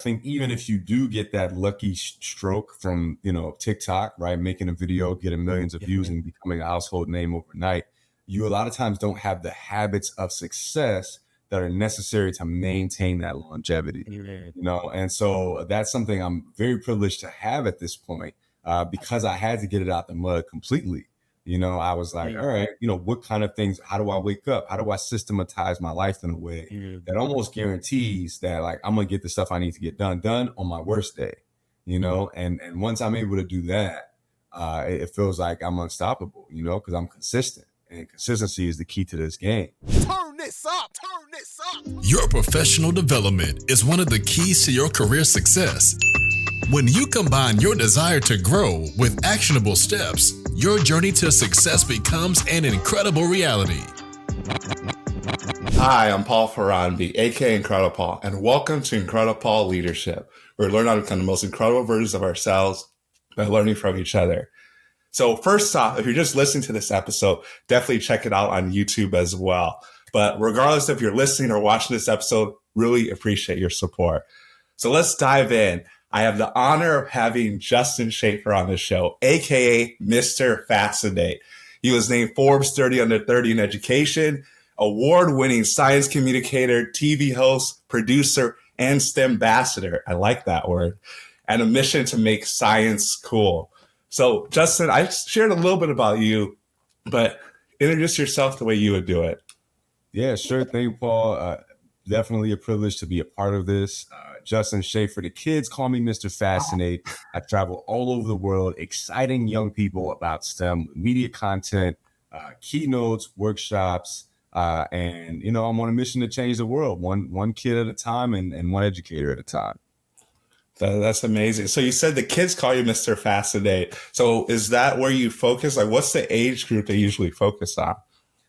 think even if you do get that lucky stroke from, TikTok, right, making a video, getting millions of views and becoming a household name overnight, you a lot of times don't have the habits of success that are necessary to maintain that longevity, and so that's something I'm very privileged to have at this point, because I had to get it out the mud completely. I was like, all right, what kind of things, how do I wake up? How do I systematize my life in a way that almost guarantees that like I'm gonna get the stuff I need to get done on my worst day, and once I'm able to do that, it feels like I'm unstoppable, because I'm consistent, and consistency is the key to this game. Turn this up. Your professional development is one of the keys to your career success. When you combine your desire to grow with actionable steps, your journey to success becomes an incredible reality. Hi, I'm Paul Faronbi, aka IncrediPaul, and welcome to IncrediPaul Leadership, where we learn how to become the most incredible versions of ourselves by learning from each other. So first off, if you're just listening to this episode, definitely check it out on YouTube as well. But regardless if you're listening or watching this episode, really appreciate your support. So let's dive in. I have the honor of having Justin Shaifer on the show, aka Mr.Fascinate. He was named Forbes 30 Under 30 in education, award-winning science communicator, TV host, producer, and STEM ambassador. I like that word. And a mission to make science cool. So Justin, I shared a little bit about you, but introduce yourself the way you would do it. Yeah, sure thing, Paul. Definitely a privilege to be a part of this. Justin Shaifer. The kids call me Mr. Fascinate. I travel all over the world, exciting young people about STEM, media content, keynotes, workshops, and I'm on a mission to change the world, one kid at a time and one educator at a time. That's amazing. So you said the kids call you Mr. Fascinate. So is that where you focus? Like, what's the age group they usually focus on?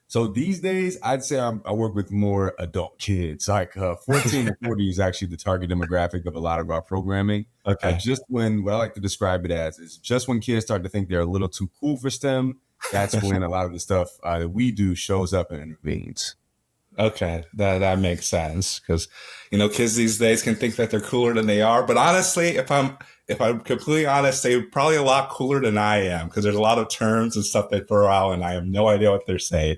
So these days, I'd say I work with more adult kids. Like 14 to 40 is actually the target demographic of a lot of our programming. Okay. What I like to describe it as is just when kids start to think they're a little too cool for STEM, that's when a lot of the stuff that we do shows up and intervenes. Okay, that makes sense because kids these days can think that they're cooler than they are. But honestly, if I'm completely honest, they're probably a lot cooler than I am because there's a lot of terms and stuff they throw out, and I have no idea what they're saying.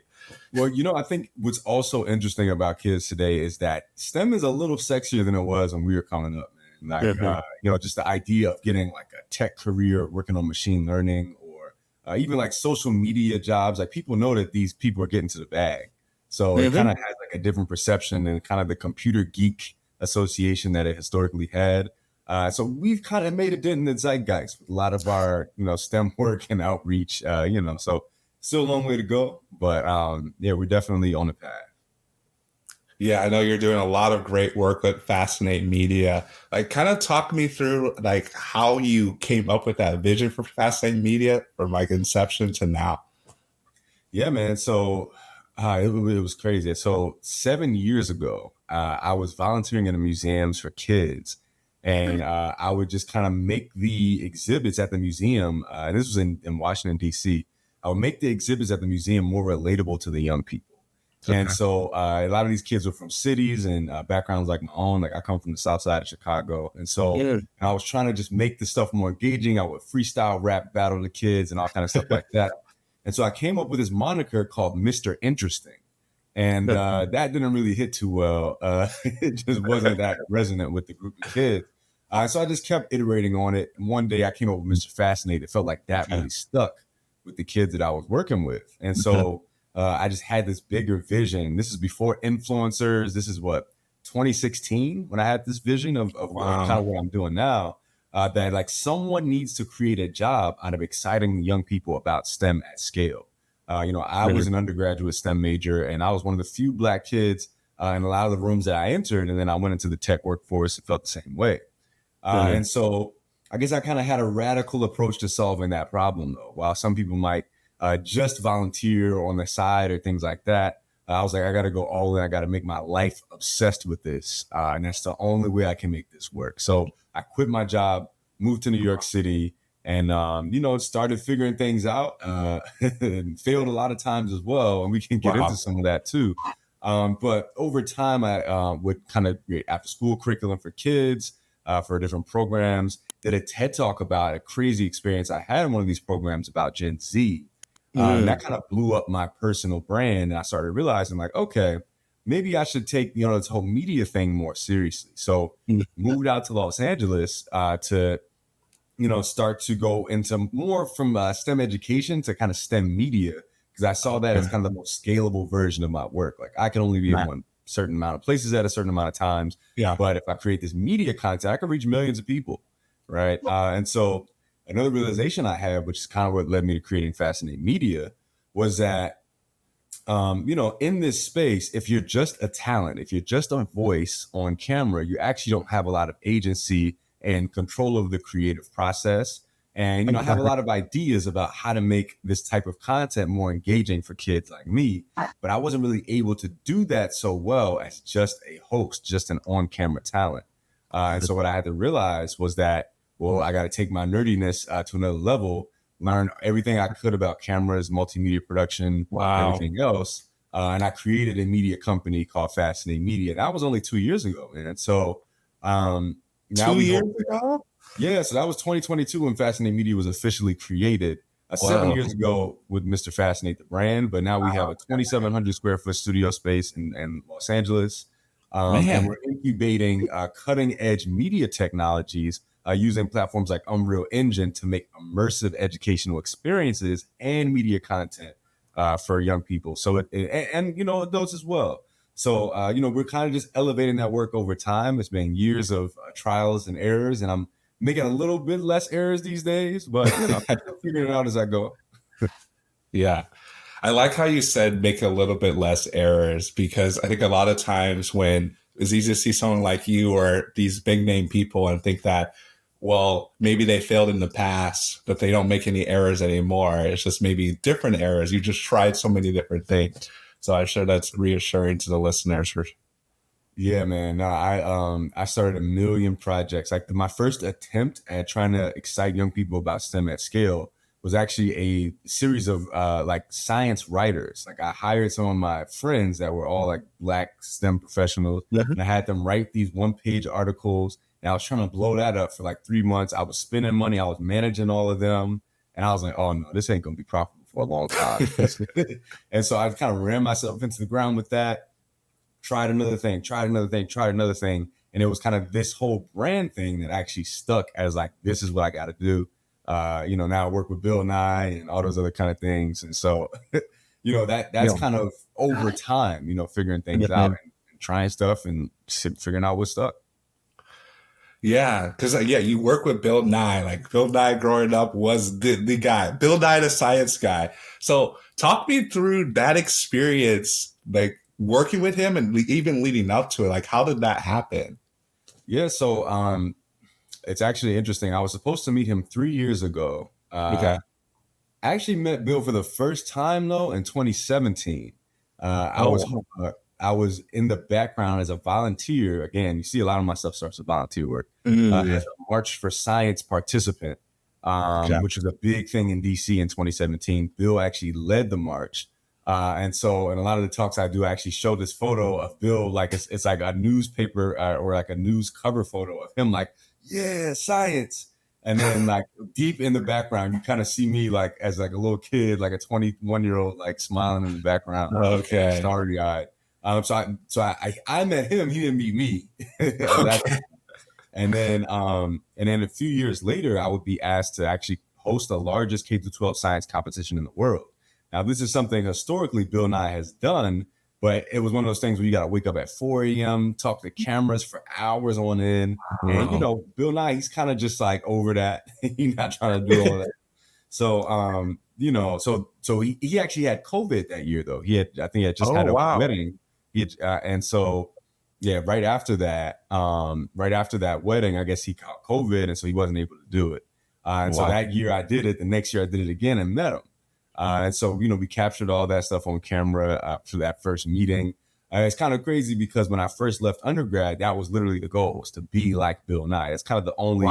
Well, I think what's also interesting about kids today is that STEM is a little sexier than it was when we were coming up, man. Like, just the idea of getting like a tech career, working on machine learning, or even like social media jobs. Like people know that these people are getting to the bag. So it kind of has like a different perception than kind of the computer geek association that it historically had. So we've kind of made a dent in the zeitgeist with a lot of our, STEM work and outreach, so still a long way to go, but we're definitely on the path. Yeah, I know you're doing a lot of great work with Fascinate Media. Like, kind of talk me through like how you came up with that vision for Fascinate Media from like inception to now. Yeah, man. So it was crazy. So 7 years ago, I was volunteering in the museums for kids, and I would just kind of make the exhibits at the museum. This was in Washington, D.C. I would make the exhibits at the museum more relatable to the young people. Okay. And so a lot of these kids were from cities and backgrounds like my own. Like I come from the south side of Chicago. And so I was trying to just make the stuff more engaging. I would freestyle rap battle the kids and all kind of stuff like that. And so I came up with this moniker called Mr. Interesting. And that didn't really hit too well. It just wasn't that resonant with the group of kids. So I just kept iterating on it. And one day I came up with Mr. Fascinate. It felt like that really stuck with the kids that I was working with. And so I just had this bigger vision. This is before influencers. This is 2016 when I had this vision of kind of what I'm doing now, that like someone needs to create a job out of exciting young people about STEM at scale. I was an undergraduate STEM major, and I was one of the few Black kids in a lot of the rooms that I entered. And then I went into the tech workforce and felt the same way. And so I guess I kind of had a radical approach to solving that problem, though. While some people might just volunteer on the side or things like that, I was like, I got to go all in. I got to make my life obsessed with this. And that's the only way I can make this work. So I quit my job, moved to New York City, and, started figuring things out and failed a lot of times as well. And we can get into some of that, too. But over time, I would kind of create after school curriculum for kids. for different programs. Did a TED Talk about a crazy experience I had in one of these programs about Gen Z. And that kind of blew up my personal brand. And I started realizing like, okay, maybe I should take, this whole media thing more seriously. So moved out to Los Angeles to, start to go into more from STEM education to kind of STEM media, because I saw that as kind of the most scalable version of my work. Like I can only be in one certain amount of places at a certain amount of times. Yeah. But if I create this media content, I can reach millions of people. Right. And so another realization I had, which is kind of what led me to creating Fascinate Media, was that, in this space, if you're just a talent, if you're just a voice on camera, you actually don't have a lot of agency and control of the creative process. And, I have a lot of ideas about how to make this type of content more engaging for kids like me, but I wasn't really able to do that so well as just a host, just an on-camera talent. And so what I had to realize was that, well, I got to take my nerdiness to another level, learn everything I could about cameras, multimedia production, everything else. And I created a media company called Fascinate Media. That was only 2 years ago. And so now 2 years ago? Yeah, so that was 2022 when Fascinate Media was officially created. 7 years ago with Mr.Fascinate, the brand, but now we have a 2,700 square foot studio space in Los Angeles. And we're incubating cutting edge media technologies using platforms like Unreal Engine to make immersive educational experiences and media content for young people. So, adults as well. So, we're kind of just elevating that work over time. It's been years of trials and errors, and I'm making a little bit less errors these days, but I'm figuring it out as I go. Yeah. I like how you said make a little bit less errors, because I think a lot of times when it's easy to see someone like you or these big name people and think that, well, maybe they failed in the past, but they don't make any errors anymore. It's just maybe different errors. You just tried so many different things. So I'm sure that's reassuring to the listeners. Yeah, man. No, I started a million projects. Like my first attempt at trying to excite young people about STEM at scale was actually a series of like science writers. Like I hired some of my friends that were all like Black STEM professionals, and I had them write these 1-page articles. And I was trying to blow that up for like 3 months. I was spending money. I was managing all of them, and I was like, "Oh no, this ain't gonna be profitable for a long time." And so I kind of ran myself into the ground with that. Tried another thing, and it was kind of this whole brand thing that actually stuck as like, this is what I got to do. Now I work with Bill Nye and all those other kind of things, and so that's kind of over time, figuring things out and trying stuff and figuring out what stuck. Yeah, because you work with Bill Nye. Like Bill Nye growing up was the guy. Bill Nye, the science guy. So talk me through that experience, like working with him and even leading up to it. Like how did that happen? Yeah, so it's actually interesting. I was supposed to meet him 3 years ago. Okay. I actually met Bill for the first time though in 2017. I was in the background as a volunteer. Again, you see a lot of my stuff starts with volunteer work. As a March for Science participant, which was a big thing in DC in 2017. Bill actually led the march. And so in a lot of the talks I do, I actually show this photo of Bill, like it's like a newspaper or like a news cover photo of him like, yeah, science. And then like deep in the background, you kind of see me like as like a little kid, like a 21-year-old, like smiling in the background. Okay. Starry eyed. So I met him. He didn't meet me. And then a few years later, I would be asked to actually host the largest K-12 science competition in the world. Now, this is something historically Bill Nye has done, but it was one of those things where you got to wake up at 4 a.m., talk to cameras for hours on end. And, Bill Nye, he's kind of just like over that. He's not trying to do all that. So, so he actually had COVID that year, though. I think he had just had a wedding. Right after that wedding, I guess he caught COVID, and so he wasn't able to do it. So that year I did it. The next year I did it again and met him. And so, we captured all that stuff on camera for that first meeting. It's kind of crazy because when I first left undergrad, that was literally the goal, was to be like Bill Nye. It's kind of the only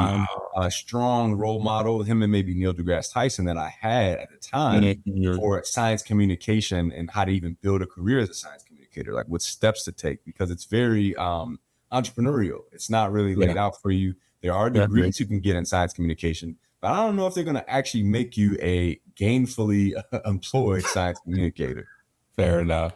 strong role model, him and maybe Neil deGrasse Tyson, that I had at the time for science communication and how to even build a career as a science communicator, like what steps to take, because it's very entrepreneurial. It's not really laid out for you. There are degrees you can get in science communication, but I don't know if they're going to actually make you a gainfully employed science communicator. Fair enough.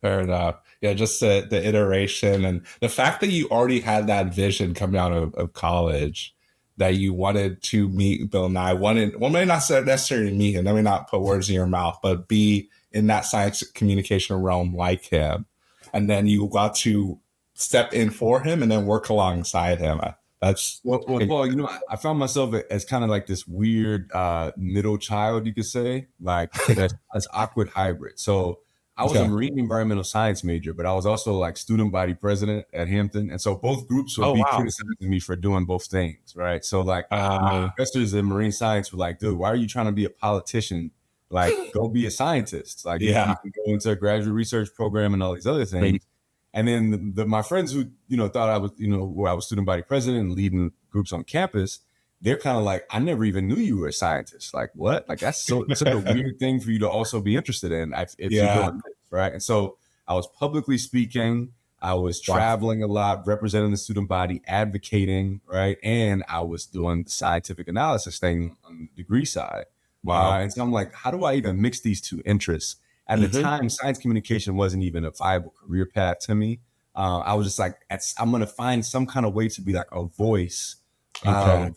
Fair enough. Yeah, just the iteration and the fact that you already had that vision coming out of college, that you wanted to meet Bill Nye, may not necessarily meet him, let me not put words in your mouth, but be in that science communication realm like him. And then you got to step in for him and then work alongside him. That's well, Paul, I found myself as kind of like this weird middle child, you could say, like that's awkward hybrid. So I was a marine environmental science major, but I was also like student body president at Hampton. And so both groups would be criticizing me for doing both things, right? So like my professors in marine science were like, dude, why are you trying to be a politician? Like, go be a scientist. Like, you can go into a graduate research program and all these other things. And then my friends who, thought I was, where I was student body president and leading groups on campus, they're kind of like, I never even knew you were a scientist. Like, what? Like, that's such a weird thing for you to also be interested in if you're doing this, right? And so I was publicly speaking, I was traveling a lot, representing the student body, advocating, right? And I was doing the scientific analysis thing on the degree side. And so I'm like, how do I even mix these two interests? At the time, science communication wasn't even a viable career path to me. I was just like, I'm going to find some kind of way to be like a voice of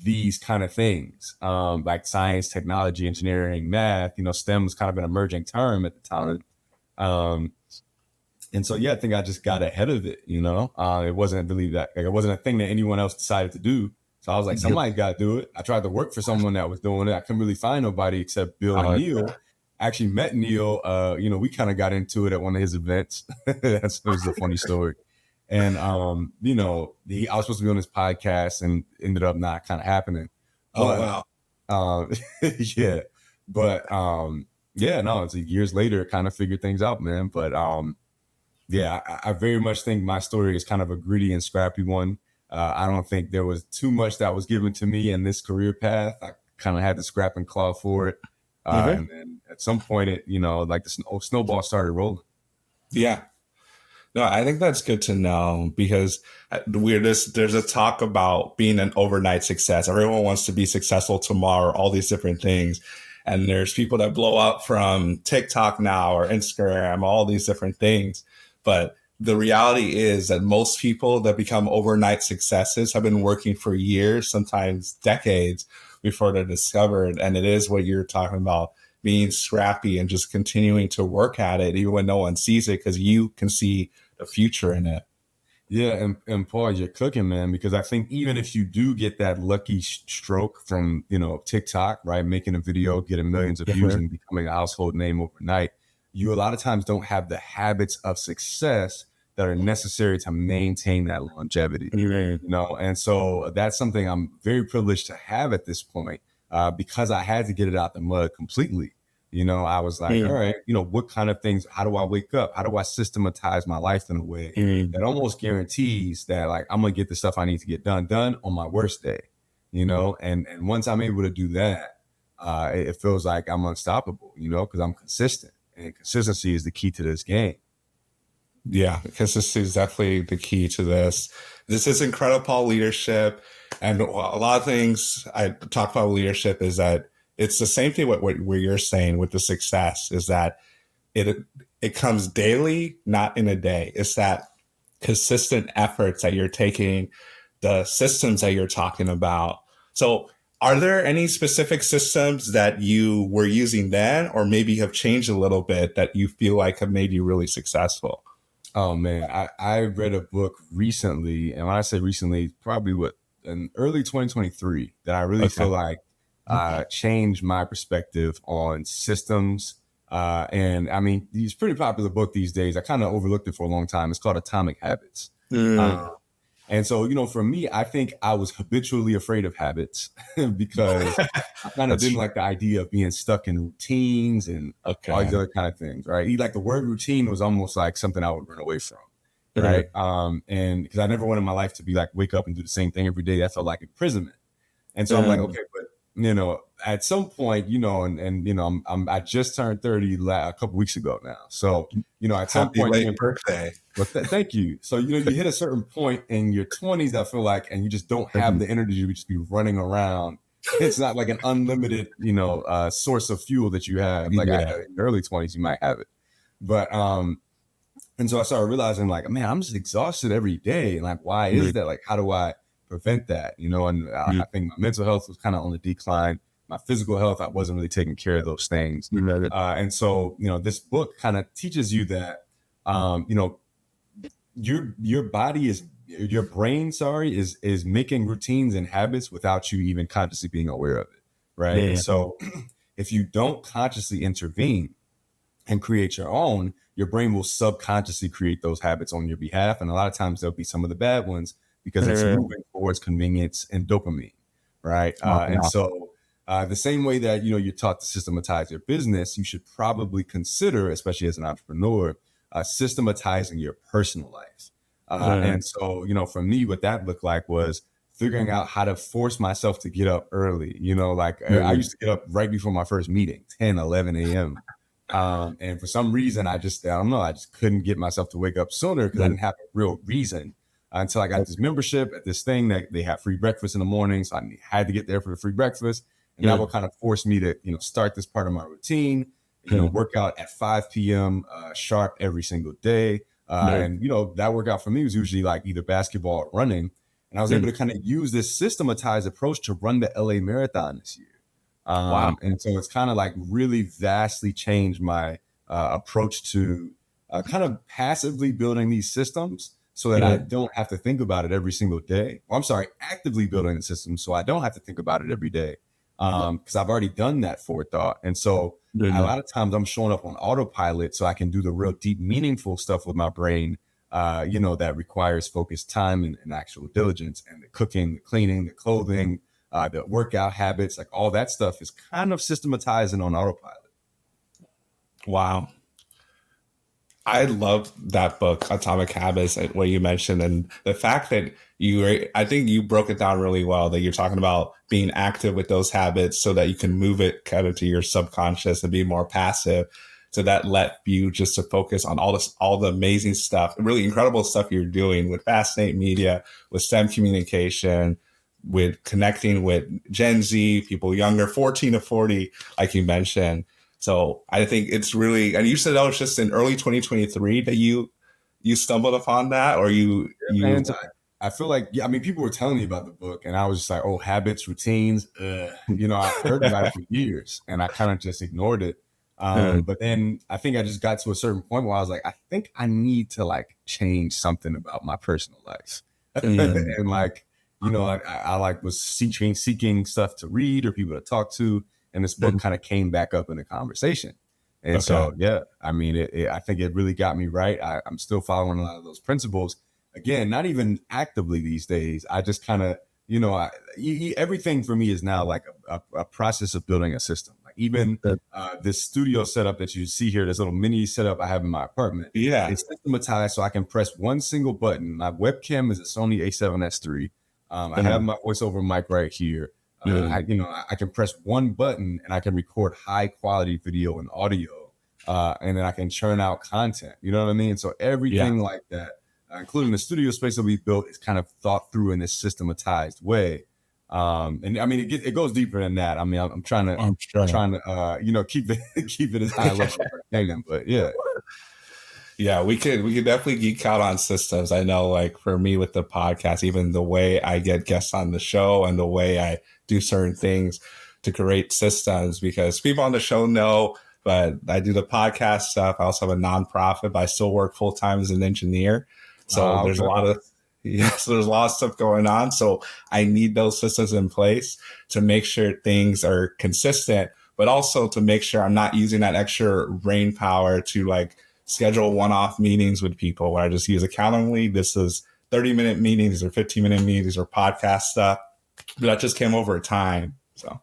these kind of things, like science, technology, engineering, math. STEM was kind of an emerging term at the time. And so, I think I just got ahead of it. It wasn't really that, like, it wasn't a thing that anyone else decided to do. So I was like, somebody got to do it. I tried to work for someone that was doing it. I couldn't really find nobody except Bill and Neil. I actually met Neil. We kind of got into it at one of his events. That was a funny story. And, I was supposed to be on this podcast and ended up not kind of happening. But, it's years later, kind of figured things out, man. But, I very much think my story is kind of a gritty and scrappy one. I don't think there was too much that was given to me in this career path. I kind of had to scrap and claw for it. And then at some point, like the snowball started rolling. Yeah. No, I think that's good to know, because there's a talk about being an overnight success. Everyone wants to be successful tomorrow, all these different things. And there's people that blow up from TikTok now or Instagram, all these different things. But the reality is that most people that become overnight successes have been working for years, sometimes decades, before they're discovered. And it is what you're talking about, being scrappy and just continuing to work at it, even when no one sees it, because you can see the future in it. Yeah. And Paul, you're cooking, man, because I think even if you do get that lucky stroke from, TikTok, right, making a video, getting millions of views and becoming a household name overnight, you a lot of times don't have the habits of success that are necessary to maintain that longevity, and so that's something I'm very privileged to have at this point, because I had to get it out the mud completely. I was like, all right, what kind of things, how do I wake up? How do I systematize my life in a way that almost guarantees that, like, I'm going to get the stuff I need to get done on my worst day, and once I'm able to do that, it feels like I'm unstoppable, because I'm consistent, and consistency is the key to this game. Yeah, consistency is definitely the key to this. This is IncrediPaul Leadership. And a lot of things I talk about leadership is that it's the same thing what you're saying with the success, is that it comes daily, not in a day. It's that consistent efforts that you're taking, the systems that you're talking about. So are there any specific systems that you were using then, or maybe have changed a little bit, that you feel like have made you really successful? Oh man, I read a book recently, and when I say recently, probably in early 2023, that I really feel like changed my perspective on systems. And I mean, it's a pretty popular book these days. I kind of overlooked it for a long time. It's called Atomic Habits. And so, for me, I think I was habitually afraid of habits because I kind of didn't like the idea of being stuck in routines and all these other kind of things, right? Like the word routine was almost like something I would run away from, right? And because I never wanted my life to be like, wake up and do the same thing every day. That felt like imprisonment. And so I'm like, okay, but at some point, I just turned 30 a couple weeks ago now. So, at some Happy point, late birthday. well, thank you. So, you hit a certain point in your 20s, I feel like, and you just don't have the energy to just be running around. It's not like an unlimited, source of fuel that you have. Like in your early 20s, you might have it. But, and so I started realizing like, man, I'm just exhausted every day. And like, why is that? Like, how do I prevent that? And I think my mental health was kind of on the decline. My physical health, I wasn't really taking care of those things. And so, this book kind of teaches you that, your body your brain, is making routines and habits without you even consciously being aware of it. Right. Yeah. And so if you don't consciously intervene and create your own, your brain will subconsciously create those habits on your behalf. And a lot of times there'll be some of the bad ones because it's moving towards convenience and dopamine. Right. And so the same way that, you're taught to systematize your business, you should probably consider, especially as an entrepreneur, systematizing your personal life. And so, for me, what that looked like was figuring out how to force myself to get up early. I used to get up right before my first meeting, 10, 11 a.m. And for some reason, I just couldn't get myself to wake up sooner because I didn't have a real reason until I got this membership at this thing that they have free breakfast in the morning. So I had to get there for the free breakfast. And that will kind of force me to, start this part of my routine, work out at 5 p.m. Sharp every single day. And, that workout for me was usually like either basketball or running. And I was able to kind of use this systematized approach to run the LA Marathon this year. Wow. And so it's kind of like really vastly changed my approach to kind of passively building these systems so that I don't have to think about it every single day. Well, I'm sorry, actively building the system so I don't have to think about it every day. Because I've already done that forethought. And so a lot of times I'm showing up on autopilot so I can do the real deep, meaningful stuff with my brain, that requires focused time and actual diligence, and the cooking, the cleaning, the clothing, the workout habits, like all that stuff is kind of systematizing on autopilot. Wow. I love that book, Atomic Habits, what you mentioned. And the fact that I think you broke it down really well, that you're talking about being active with those habits so that you can move it kind of to your subconscious and be more passive. So that let you just to focus on all the amazing stuff, really incredible stuff you're doing with Fascinate Media, with STEM communication, with connecting with Gen Z, people younger, 14 to 40, like you mentioned. So I think it's really, and you said that was just in early 2023 that you stumbled upon that, or I feel like, people were telling me about the book and I was just like, oh, habits, routines, I heard about it for years and I kind of just ignored it. But then I think I just got to a certain point where I was like, I think I need to like change something about my personal life. And like, I like was seeking stuff to read or people to talk to. And this book kind of came back up in the conversation. And so, I think it really got me right. I'm still following a lot of those principles. Again, not even actively these days. I just kind of, everything for me is now like a process of building a system. Like even this studio setup that you see here, this little mini setup I have in my apartment. Yeah. It's systematized so I can press one single button. My webcam is a Sony A7S III. I have my voiceover mic right here. I can press one button and I can record high quality video and audio, and then I can churn out content. You know what I mean? So everything like that, including the studio space that we built, is kind of thought through in this systematized way. And I mean, it goes deeper than that. I mean, I'm trying to keep it as high level as I can, but yeah. Yeah, we could definitely geek out on systems. I know, like for me with the podcast, even the way I get guests on the show and the way I do certain things to create systems, because people on the show know, but I do the podcast stuff. I also have a nonprofit, but I still work full time as an engineer. So there's a lot of stuff going on. So I need those systems in place to make sure things are consistent, but also to make sure I'm not using that extra brain power to like schedule one-off meetings with people where I just use a Calendly. This is 30-minute meetings or 15-minute meetings or podcast stuff. But that just came over time. So,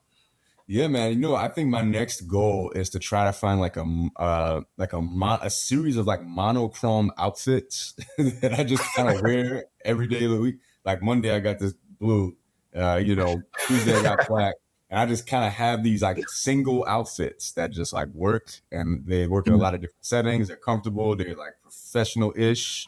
yeah, man. I think my next goal is to try to find like a series of like monochrome outfits that I just kind of wear every day of the week. Like Monday I got this blue, Tuesday I got black, And I just kind of have these like single outfits that just like work, and they work in a lot of different settings. They're comfortable. They're like professional-ish.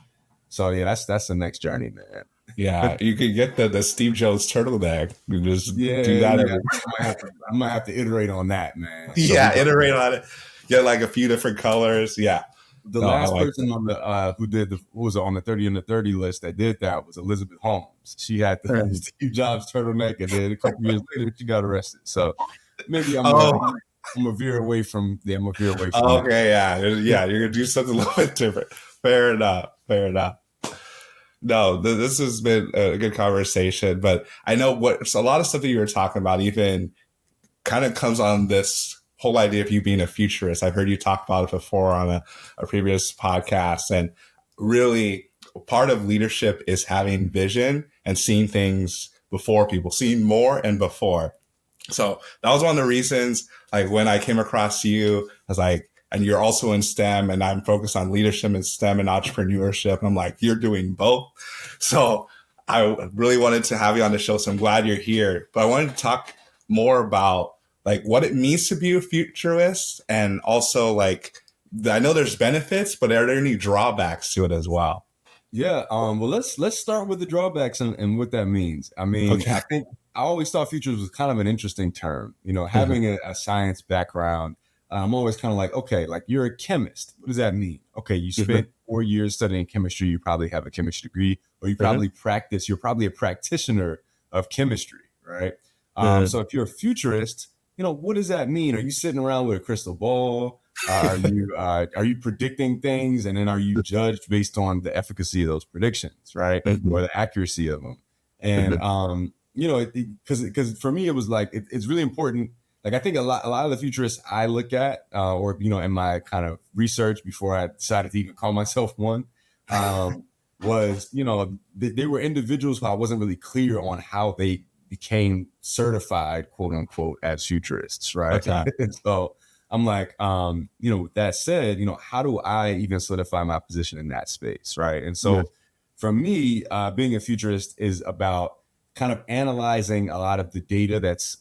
So yeah, that's the next journey, man. Yeah, you could get the Steve Jobs turtleneck. You just do Yeah, that yeah. every. I might have to iterate on that, man. So Yeah, iterate on it. Get like a few different colors. Yeah. the No, I last like person on the who was on the 30 under 30 list that did that was Elizabeth Holmes. She had the Steve Jobs turtleneck, and then a couple years later she got arrested. So maybe I'm gonna veer away from that. Okay, yeah. You're gonna do something a little bit different. Fair enough. No, this has been a good conversation, but I know a lot of stuff that you were talking about even kind of comes on this whole idea of you being a futurist. I've heard you talk about it before on a previous podcast, and really part of leadership is having vision and seeing things before people, seeing more and before. So that was one of the reasons, like when I came across you, I was like, and you're also in STEM, and I'm focused on leadership in STEM and entrepreneurship. And I'm like, you're doing both. So I really wanted to have you on the show. So I'm glad you're here. But I wanted to talk more about like what it means to be a futurist, and also like, I know there's benefits, but are there any drawbacks to it as well? Yeah. Well, let's start with the drawbacks and what that means. I mean, Okay. I think I always thought futures was kind of an interesting term. You know, having a science background, I'm always kind of like, okay, like you're a chemist. What does that mean? Okay, you spent 4 years studying chemistry. You probably have a chemistry degree, or you probably practice. You're probably a practitioner of chemistry, right? So if you're a futurist, you know, what does that mean? Are you sitting around with a crystal ball? Are you predicting things, and then are you judged based on the efficacy of those predictions, right, or the accuracy of them? And you know, because for me it was like it's really important. Like I think a lot of the futurists I look at, or you know, in my kind of research before I decided to even call myself one, was you know they were individuals who I wasn't really clear on how they became certified, quote unquote, as futurists, right? Okay. And so I'm like, you know, with that said, you know, how do I even solidify my position in that space, right? And so for me, being a futurist is about kind of analyzing a lot of the data that's,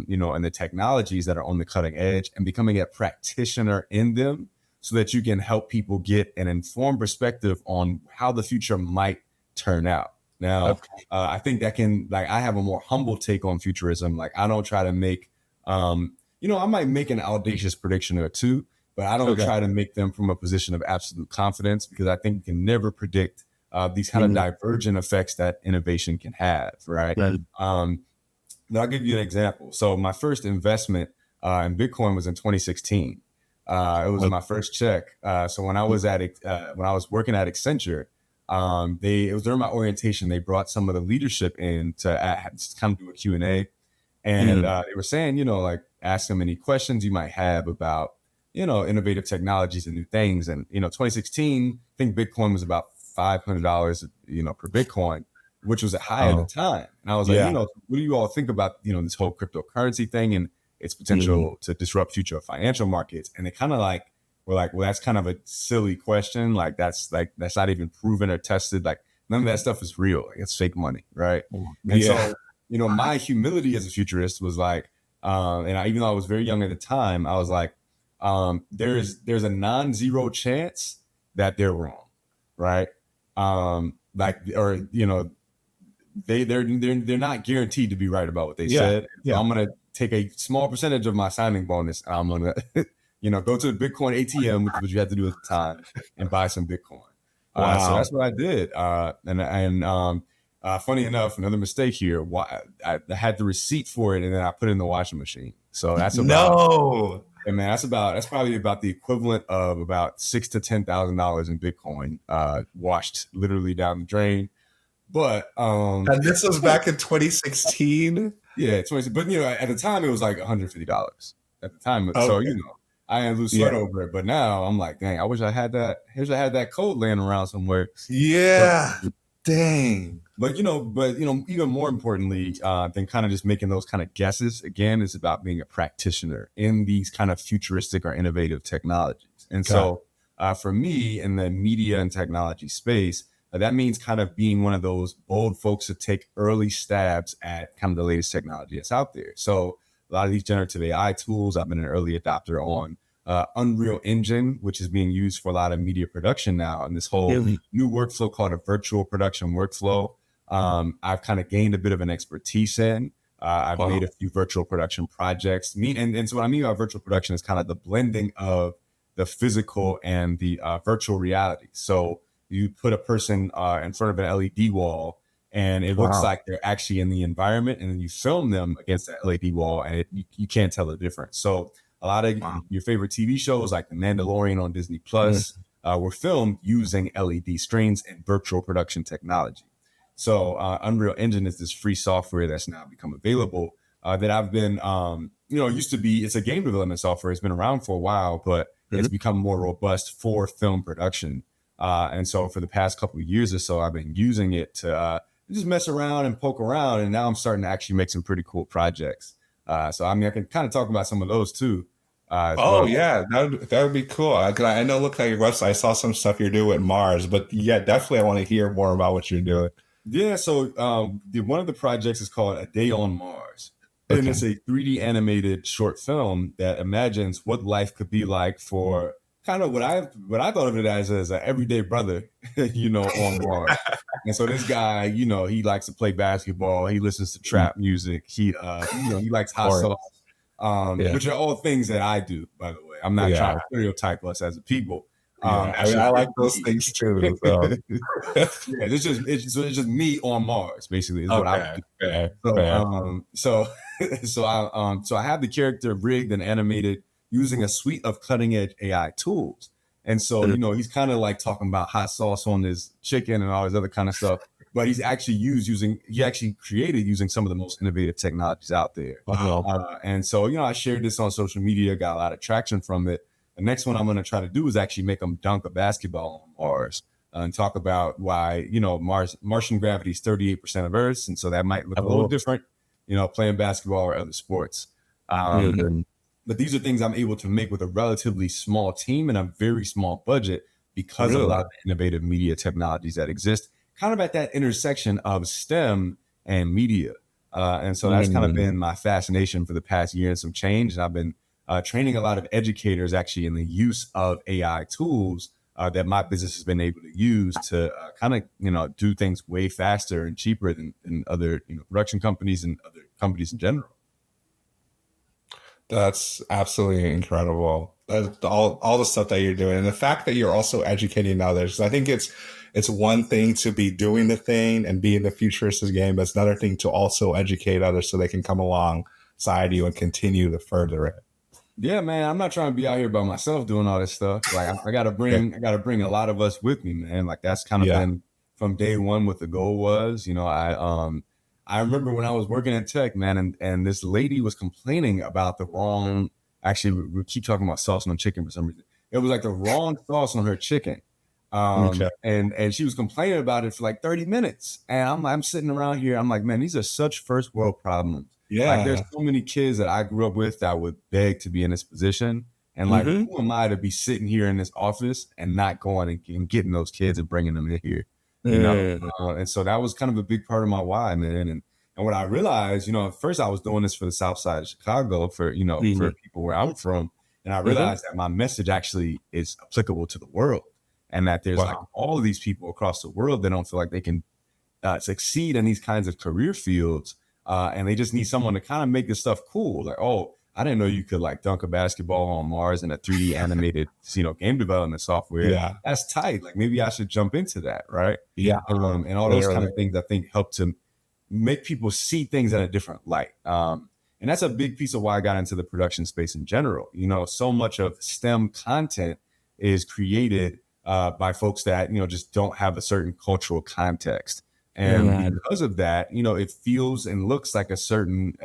you know, and the technologies that are on the cutting edge, and becoming a practitioner in them so that you can help people get an informed perspective on how the future might turn out. Now, I think that can, like, I have a more humble take on futurism. Like, I don't try to make, you know, I might make an audacious prediction or two, but I don't try to make them from a position of absolute confidence, because I think you can never predict these kind of divergent effects that innovation can have, right? Now I'll give you an example. So my first investment in Bitcoin was in 2016. It was my first check. So when I was working at Accenture, it was during my orientation, they brought some of the leadership in to kind of do a Q&A. And they were saying, you know, like, ask them any questions you might have about, you know, innovative technologies and new things. And, you know, 2016, I think Bitcoin was about $500, you know, per Bitcoin, which was a high at the time. And I was like, you know, what do you all think about, you know, this whole cryptocurrency thing and its potential to disrupt future financial markets? And they kind of like, were like, well, that's kind of a silly question. That's not even proven or tested. Like, none of that stuff is real. Like, it's fake money, right? And so, you know, my humility as a futurist was like, even though I was very young at the time, I was like, there's a non-zero chance that they're wrong, right? Or you know, they're not guaranteed to be right about what they said. So I'm gonna take a small percentage of my signing bonus, and I'm gonna you know, go to the Bitcoin ATM, which is what you had to do at the time, and buy some Bitcoin. So that's what I did. Funny enough, another mistake here. I had the receipt for it, and then I put it in the washing machine. So that's about and man, that's probably about the equivalent of about $6,000 to $10,000 in Bitcoin, washed literally down the drain. But and this was back in 2016. Yeah, 20. But you know, at the time it was like $150 at the time. So you know, I didn't lose sweat over it. But now I'm like, dang, I wish I had that. Here's I had that code laying around somewhere. Yeah, dang. But you know, even more importantly than kind of just making those kind of guesses, again, it's about being a practitioner in these kind of futuristic or innovative technologies. And so for me in the media and technology space, that means kind of being one of those bold folks to take early stabs at kind of the latest technology that's out there. So a lot of these generative AI tools. I've been an early adopter on Unreal Engine, which is being used for a lot of media production now, and this whole new workflow called a virtual production workflow. I've kind of gained a bit of an expertise in. I've made a few virtual production projects. And so what I mean by virtual production is kind of the blending of the physical and the virtual reality. So you put a person in front of an LED wall, and it looks like they're actually in the environment, and then you film them against that LED wall, and you can't tell the difference. So a lot of your favorite TV shows like The Mandalorian on Disney Plus were filmed using LED screens and virtual production technology. So Unreal Engine is this free software that's now become available that I've been, used to be, it's a game development software. It's been around for a while, but it's become more robust for film production. And so for the past couple of years or so, I've been using it to just mess around and poke around. And now I'm starting to actually make some pretty cool projects. So I can kind of talk about some of those too. Yeah, that would be cool. I know, look at your website, I saw some stuff you're doing with Mars, but yeah, definitely I want to hear more about what you're doing. Yeah, so one of the projects is called A Day on Mars. And it's a 3D animated short film that imagines what life could be like for kind of what I thought of it as an everyday brother, on Mars. And so this guy, he likes to play basketball. He listens to trap music. He likes hot sauce, which are all things that I do, by the way. I'm not trying to stereotype us as a people. I like those things too. So. It's just me on Mars, basically. Is what I do. So I have the character rigged and animated using a suite of cutting edge AI tools. And so, he's kind of like talking about hot sauce on his chicken and all this other kind of stuff. But he's actually created using some of the most innovative technologies out there. And so, I shared this on social media, got a lot of traction from it. The next one I'm going to try to do is actually make them dunk a basketball on Mars and talk about why, Martian gravity is 38% of Earth's. And so that might look a little different, playing basketball or other sports. But these are things I'm able to make with a relatively small team and a very small budget because of a lot of innovative media technologies that exist kind of at that intersection of STEM and media. And so that's kind of been my fascination for the past year and some change. And I've been training a lot of educators actually in the use of AI tools that my business has been able to use to kind of, do things way faster and cheaper than other, production companies and other companies in general. That's absolutely incredible. All the stuff that you're doing, and the fact that you're also educating others. I think it's one thing to be doing the thing and be in the futurist game, but it's another thing to also educate others so they can come alongside you and continue to further it. Yeah, man, I'm not trying to be out here by myself doing all this stuff. Like I gotta bring a lot of us with me, man. Like that's kind of been from day one what the goal was. I remember when I was working in tech, man, and this lady was complaining about the wrong. Actually, we keep talking about sauce on chicken for some reason. It was like the wrong sauce on her chicken, and she was complaining about it for like 30 minutes. And I'm sitting around here. I'm like, man, these are such first world problems. Yeah, like there's so many kids that I grew up with that would beg to be in this position, and like, who am I to be sitting here in this office and not going and getting those kids and bringing them in here? And so that was kind of a big part of my why, man. And what I realized, at first I was doing this for the South Side of Chicago for for people where I'm from, and I realized that my message actually is applicable to the world, and that there's like all of these people across the world that don't feel like they can succeed in these kinds of career fields. And they just need someone to kind of make this stuff cool. Like, oh, I didn't know you could like dunk a basketball on Mars in a 3D animated, game development software. Yeah, that's tight. Like maybe I should jump into that, right? Yeah. And all those kind of things I think help to make people see things in a different light. And that's a big piece of why I got into the production space in general. So much of STEM content is created by folks that, just don't have a certain cultural context. And because of that, it feels and looks like a certain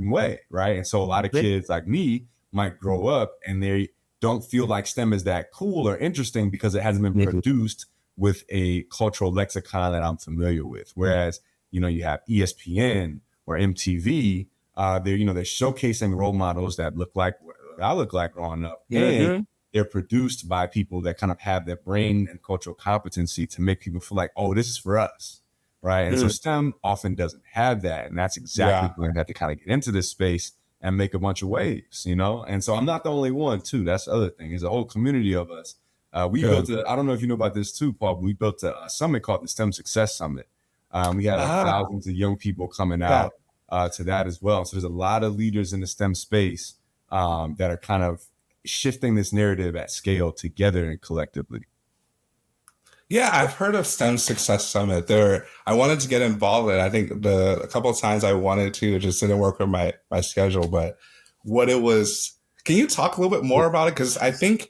way, right? And so a lot of kids like me might grow up and they don't feel like STEM is that cool or interesting because it hasn't been produced with a cultural lexicon that I'm familiar with. Whereas, you have ESPN or MTV, they're showcasing role models that look like what I look like growing up. And they're produced by people that kind of have that brain and cultural competency to make people feel like, oh, this is for us. Right. And so STEM often doesn't have that. And that's exactly when I had to kind of get into this space and make a bunch of waves, you know? And so I'm not the only one too. That's the other thing. There's a whole community of us. We built I don't know if you know about this too, Paul, but we built a summit called the STEM Success Summit. We had like thousands of young people coming out to that as well. So there's a lot of leaders in the STEM space that are kind of shifting this narrative at scale together and collectively. Yeah, I've heard of STEM Success Summit. I wanted to get involved in it. I think a couple of times I wanted to, it just didn't work with my schedule. But what it was, can you talk a little bit more about it? Because I think,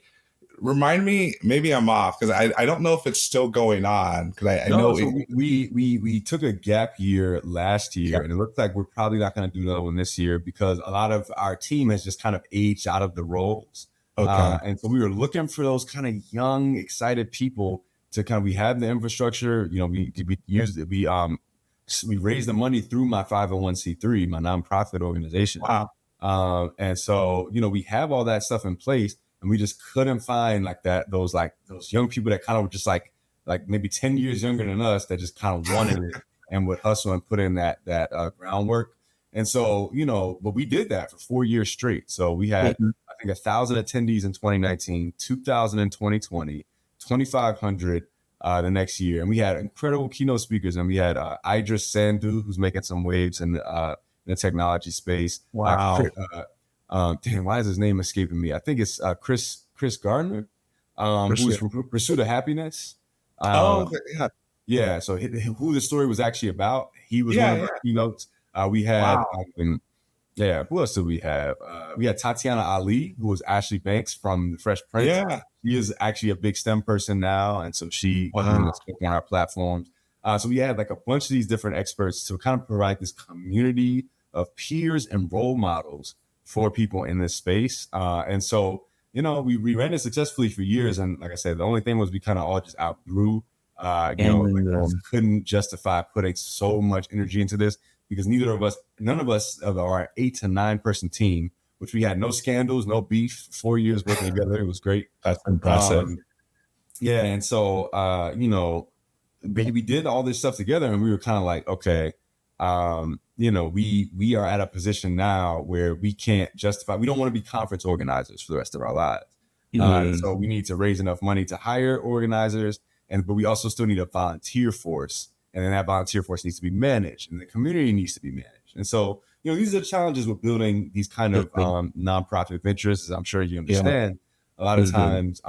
remind me, maybe I'm off, because I don't know if it's still going on. Because I know so we took a gap year last year, and it looks like we're probably not going to do another one this year because a lot of our team has just kind of aged out of the roles. Okay. And so we were looking for those kind of young, excited people to kind of, we have the infrastructure, you know, we used it. We raised the money through my 501c3, my nonprofit organization. Wow. And so, you know, we have all that stuff in place, and we just couldn't find those young people that kind of were just like maybe 10 years younger than us that just kind of wanted it and would hustle and put in that groundwork. And so, you know, but we did that for 4 years straight. So we had, I think, 1,000 attendees in 2019, 2,000 in 2020, 2,500 the next year. And we had incredible keynote speakers. And we had Idris Sandhu, who's making some waves in the technology space. Wow. Damn, why is his name escaping me? I think it's Chris Gardner, who's from Pursuit of Happiness. Yeah. So who the story was actually about, he was one of our keynotes. We had, who else did we have? We had Tatiana Ali, who was Ashley Banks from The Fresh Prince. Yeah. She is actually a big STEM person now. And so she spoke on our platforms. So we had like a bunch of these different experts to kind of provide this community of peers and role models for people in this space. And so, you know, we ran it successfully for years. And like I said, the only thing was we kind of all just outgrew, couldn't justify putting so much energy into this because none of us of our 8 to 9 person team, which we had no scandals, no beef, 4 years working together. It was great. That's impressive. And so, you know, we did all this stuff together, and we were kind of like, okay, you know, we are at a position now where we can't justify, we don't want to be conference organizers for the rest of our lives. So we need to raise enough money to hire organizers, but we also still need a volunteer force. And then that volunteer force needs to be managed, and the community needs to be managed. And so, you know, these are the challenges with building these kind of nonprofit ventures, as I'm sure you understand. A lot of times,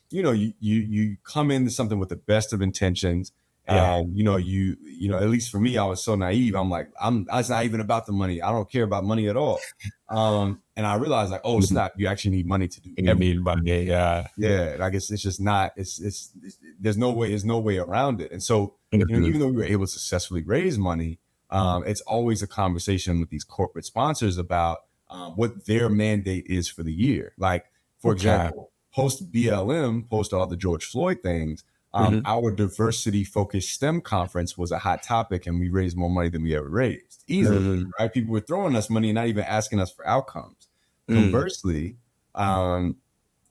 you know, you come into something with the best of intentions. And, you know, at least for me, I was so naive. I'm like, it's not even about the money. I don't care about money at all. And I realized like, oh, snap, you actually need money to do everything. Yeah. I guess it's just not, there's no way around it. And so, you know, even though we were able to successfully raise money, it's always a conversation with these corporate sponsors about what their mandate is for the year. Like, for example, post BLM, post all the George Floyd things, our diversity-focused STEM conference was a hot topic, and we raised more money than we ever raised. Easily, right? People were throwing us money and not even asking us for outcomes. Conversely, you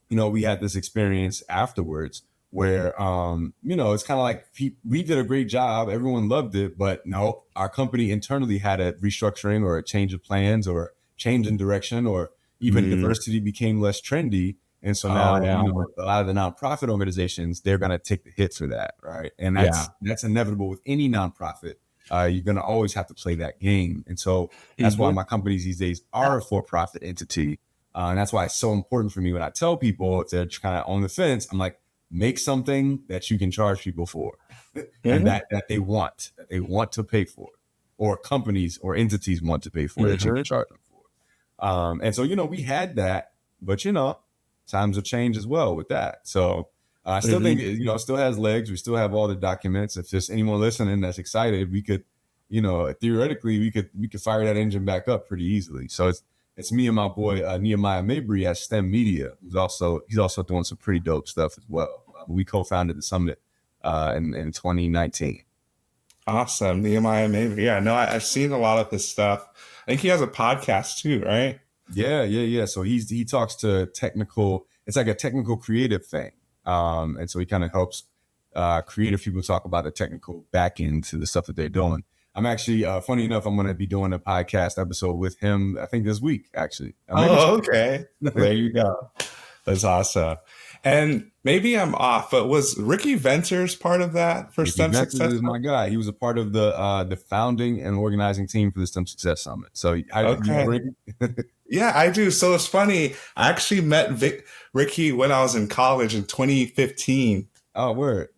know, we had this experience afterwards where, you know, it's kind of like we did a great job. Everyone loved it. But no, our company internally had a restructuring or a change of plans or change in direction, or even diversity became less trendy. And so now, you know, a lot of the nonprofit organizations, they're going to take the hit for that, right? And that's inevitable with any nonprofit. You're going to always have to play that game. And so that's why my companies these days are a for-profit entity. And that's why it's so important for me when I tell people, if they're kind of on the fence, I'm like, make something that you can charge people for and that they want to pay for, or companies or entities want to pay for that you can charge them for. And so, you know, we had that, but, you know, times have changed as well with that. So I still think, you know, it still has legs. We still have all the documents. If there's anyone listening that's excited, we could, you know, theoretically, we could fire that engine back up pretty easily. So it's me and my boy, Nehemiah Mabry at STEM Media, he's also doing some pretty dope stuff as well. We co-founded the summit in 2019. Awesome. Nehemiah Mabry. Yeah, no, I've seen a lot of his stuff. I think he has a podcast too, right? Yeah. So he talks to technical, it's like a technical creative thing. And so he kind of helps creative people talk about the technical back end to the stuff that they're doing. I'm actually, funny enough, I'm going to be doing a podcast episode with him, I think this week, actually. Oh, okay. There you go. That's awesome. And maybe I'm off, but was Ricky Venters part of that for Ricky STEM Ventures Success? is my guy. He was a part of the founding and organizing team for the STEM Success Summit. So you know Okay. Ricky? Yeah, I do. So it's funny. I actually met Ricky when I was in college in 2015. Oh, word.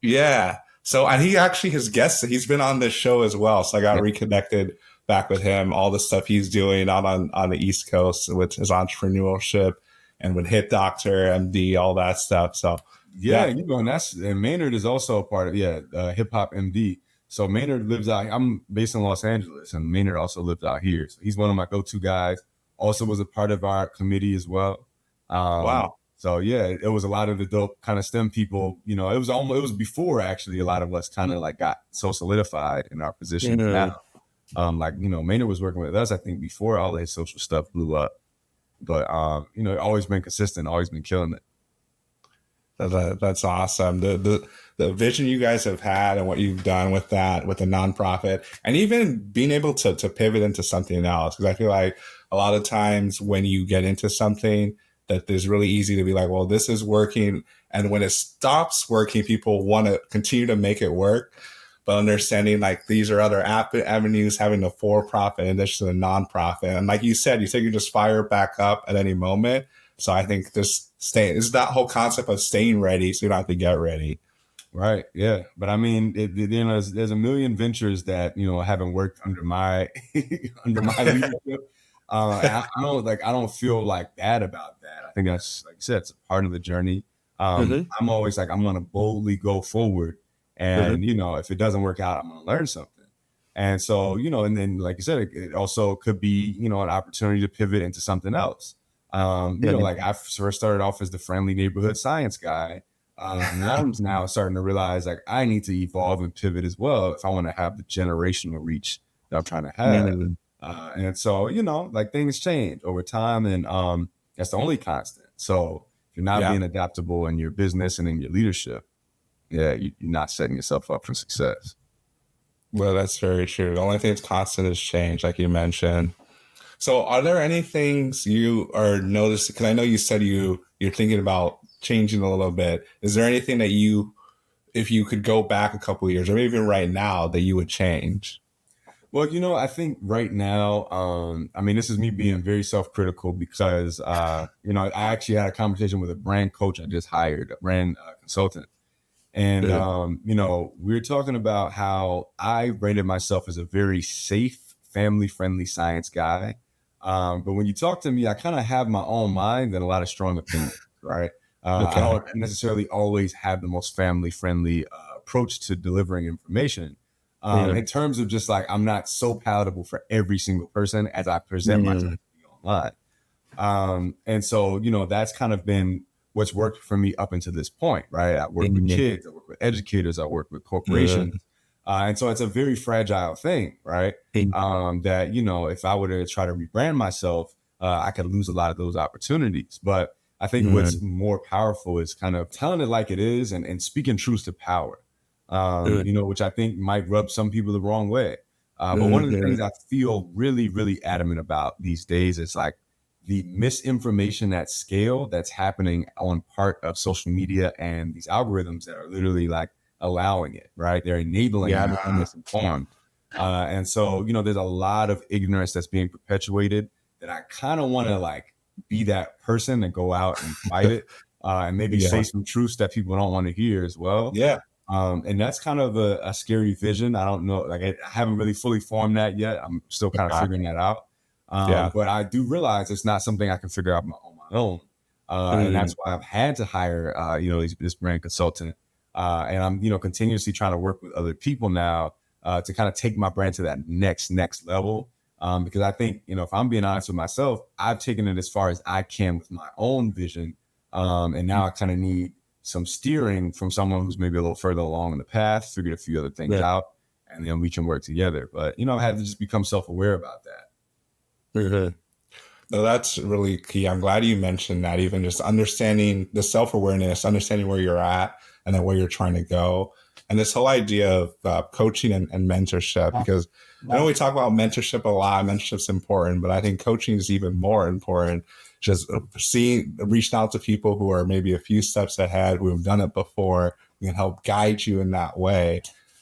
Yeah. So, and he actually has guested. He's been on this show as well. So I got Yeah. reconnected back with him, all the stuff he's doing out on the East Coast with his entrepreneurship and with Hit Doctor, MD, all that stuff. So, Yeah, you know, and Maynard is also a part of Hip Hop MD. So Maynard lives out. I'm based in Los Angeles, and Maynard also lives out here. So he's one of my go-to guys. Also was a part of our committee as well. Wow. So yeah, it was a lot of the dope kind of STEM people. You know, it was before actually a lot of us kind of like got so solidified in our position now. Like, you know, Maynard was working with us, I think, before all his social stuff blew up. But you know, always been consistent, always been killing it. That's awesome. The vision you guys have had and what you've done with that, with the nonprofit, and even being able to pivot into something else. Because I feel like a lot of times when you get into something, that it's really easy to be like, well, this is working. And when it stops working, people want to continue to make it work. But understanding like these are other avenues, having the for-profit in addition to the nonprofit. And like you said you can just fire it back up at any moment. So I think this is that whole concept of staying ready so you don't have to get ready. Right. Yeah. But I mean, you know, there's a million ventures that, you know, haven't worked under my leadership. I don't feel like bad about that. I think that's, like I said, it's a part of the journey. I'm always like, I'm going to boldly go forward. And, you know, if it doesn't work out, I'm going to learn something. And so, you know, and then, like you said, it also could be, you know, an opportunity to pivot into something else. You know, like I first started off as the friendly neighborhood science guy. And I'm now starting to realize like I need to evolve and pivot as well if I want to have the generational reach that I'm trying to have. And so, you know, like things change over time, and that's the only constant. So if you're not being adaptable in your business and in your leadership, you're not setting yourself up for success. Well, that's very true. The only thing that's constant is change, like you mentioned. So are there any things you are noticing? Because I know you said you're thinking about changing a little bit. Is there anything that if you could go back a couple of years or maybe even right now, that you would change? Well, you know, I think right now, I mean, this is me being very self-critical because, you know, I actually had a conversation with a brand coach I just hired, a brand consultant. And, you know, we were talking about how I rated myself as a very safe, family-friendly science guy. But when you talk to me, I kind of have my own mind and a lot of strong opinions, right? I don't necessarily always have the most family-friendly approach to delivering information. In terms of just like, I'm not so palatable for every single person as I present myself online. And so, you know, that's kind of been what's worked for me up until this point, right? I work with kids, I work with educators, I work with corporations. And so it's a very fragile thing, right? That, you know, if I were to try to rebrand myself, I could lose a lot of those opportunities. But I think what's more powerful is kind of telling it like it is and speaking truth to power, you know, which I think might rub some people the wrong way. But one of the things I feel really, really adamant about these days is like the misinformation at scale that's happening on part of social media and these algorithms that are literally like allowing it, right? They're enabling you to be misinformed. And so, you know, there's a lot of ignorance that's being perpetuated that I kind of want to like be that person and go out and fight it and maybe say some truths that people don't want to hear as well. And that's kind of a scary vision. I don't know, like I haven't really fully formed that yet. I'm still kind of figuring that out. But I do realize it's not something I can figure out on my own. And that's why I've had to hire, you know, this brand consultant. And I'm, you know, continuously trying to work with other people now to kind of take my brand to that next level. Because I think, you know, if I'm being honest with myself, I've taken it as far as I can with my own vision. And now I kind of need some steering from someone who's maybe a little further along in the path, figured a few other things out, and then we can work together. But, you know, I had to just become self-aware about that. No, that's really key. I'm glad you mentioned that, even just understanding the self-awareness, understanding where you're at and then where you're trying to go. and this whole idea of coaching and mentorship, because I know we talk about mentorship a lot. Mentorship's important, but I think coaching is even more important. Just reaching out to people who are maybe a few steps ahead, who have done it before, who can help guide you in that way,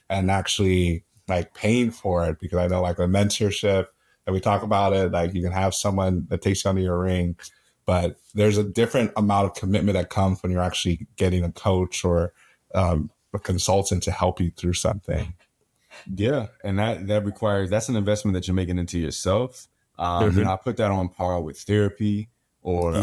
and actually like paying for it. Because I know like a mentorship, and we talk about it, like you can have someone that takes you under your ring, but there's a different amount of commitment that comes when you're actually getting a coach or a consultant to help you through something. Yeah. And that requires, that's an investment that you're making into yourself. I put that on par with therapy or,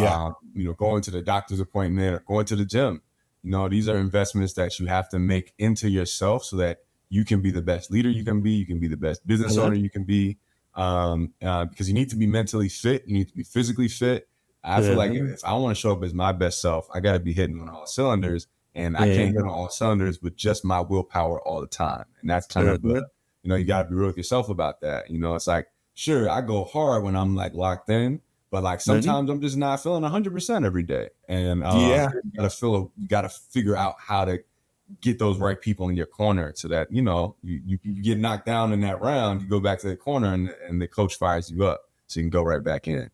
going to the doctor's appointment or going to the gym. These are investments that you have to make into yourself so that you can be the best leader you can be the best business owner you can be, because you need to be mentally fit. You need to be physically fit. I feel like if I want to show up as my best self, I got to be hitting on all cylinders, and I can't hit on all cylinders with just my willpower all the time. And that's kind of, you got to be real with yourself about that. It's like, sure, I go hard when I'm like locked in, but like sometimes I'm just not feeling 100% every day. And you got to figure out how to get those right people in your corner so that, you get knocked down in that round, you go back to the corner and the coach fires you up so you can go right back in.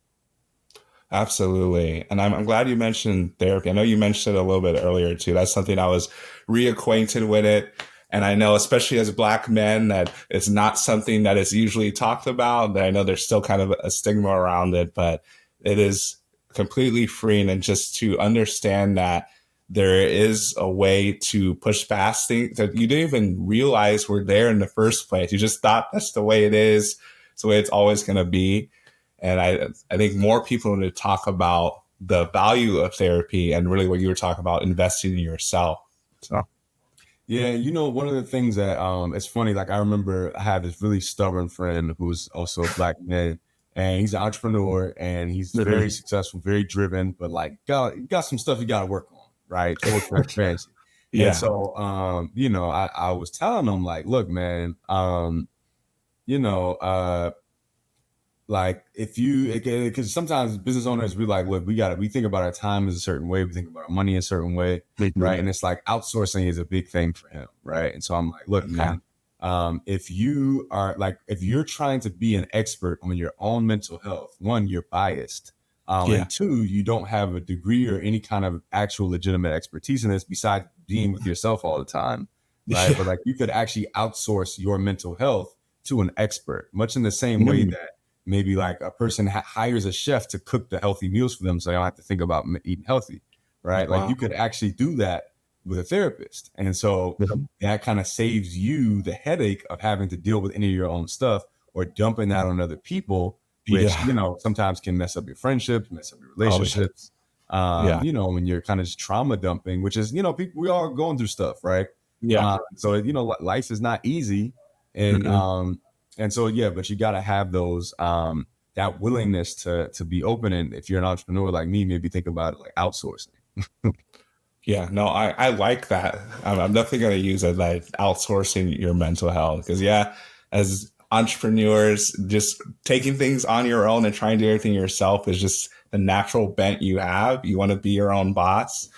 Absolutely. And I'm glad you mentioned therapy. I know you mentioned it a little bit earlier too. That's something I was reacquainted with it. And I know, especially as Black men, that it's not something that is usually talked about. That I know there's still kind of a stigma around it, but it is completely freeing. And just to understand that there is a way to push past things that you didn't even realize were there in the first place. You just thought that's the way it is. It's the way it's always going to be. And I think more people need to talk about the value of therapy and really what you were talking about, investing in yourself. So, yeah, one of the things that it's funny, like I remember I had this really stubborn friend who was also a Black man, and he's an entrepreneur and he's very successful, very driven, but like got some stuff you got to work on, right? Full transparency. Yeah. And so, I was telling him like, look, man, like because sometimes business owners be like, look, we think about our time as a certain way, we think about our money a certain way, right? And it's like outsourcing is a big thing for him, right? And so I'm like, look, man, if you're trying to be an expert on your own mental health, one, you're biased, and two, you don't have a degree or any kind of actual legitimate expertise in this besides being with yourself all the time, right? But like you could actually outsource your mental health to an expert, much in the same way that maybe like a person hires a chef to cook the healthy meals for them so they don't have to think about eating healthy, right? Wow. Like you could actually do that with a therapist. And so that kind of saves you the headache of having to deal with any of your own stuff or dumping that on other people, which, sometimes can mess up your friendships, mess up your relationships. When you're kind of just trauma dumping, which is, people, we all going through stuff, right? Yeah. So, life is not easy. And, and so, but you got to have those, that willingness to be open. And if you're an entrepreneur like me, maybe think about it like outsourcing. Yeah, no, I like that. I'm definitely going to use it, like outsourcing your mental health. Because as entrepreneurs, just taking things on your own and trying to do everything yourself is just the natural bent you have. You want to be your own boss,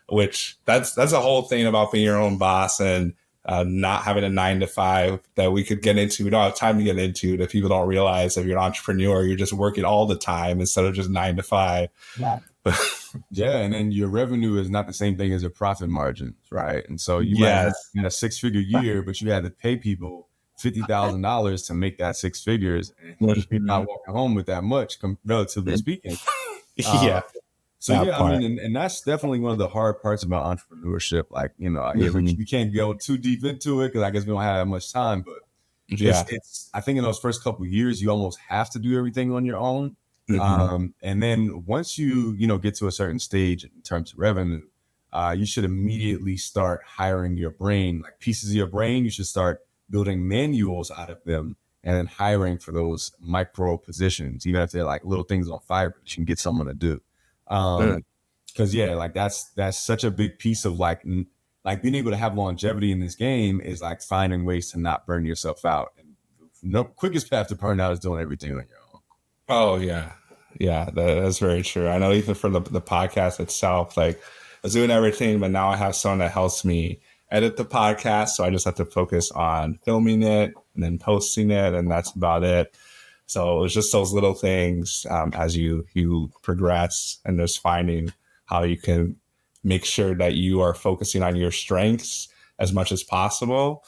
which that's a whole thing about being your own boss and not having a 9-to-5 that we could get into. We don't have time to get into that. People don't realize if you're an entrepreneur, you're just working all the time instead of just 9-to-5. Yeah. And then your revenue is not the same thing as your profit margins, right? And so you might have a 6-figure year, but you had to pay people $50,000 to make that 6 figures, and you're not walking home with that much, relatively speaking. So and that's definitely one of the hard parts about entrepreneurship. Like, we can't go too deep into it because I guess we don't have that much time. But it's I think in those first couple of years, you almost have to do everything on your own. And then once you get to a certain stage in terms of revenue, you should immediately start hiring your brain, like pieces of your brain. You should start building manuals out of them and then hiring for those micro positions, even if they're like little things on Fiverr that you can get someone to do. Cause like that's such a big piece of like being able to have longevity in this game is like finding ways to not burn yourself out. And the quickest path to burnout is doing everything on your own. Oh yeah. Yeah. That's very true. I know even for the podcast itself, like I was doing everything, but now I have someone that helps me edit the podcast. So I just have to focus on filming it and then posting it. And that's about it. So it's just those little things as you progress, and just finding how you can make sure that you are focusing on your strengths as much as possible.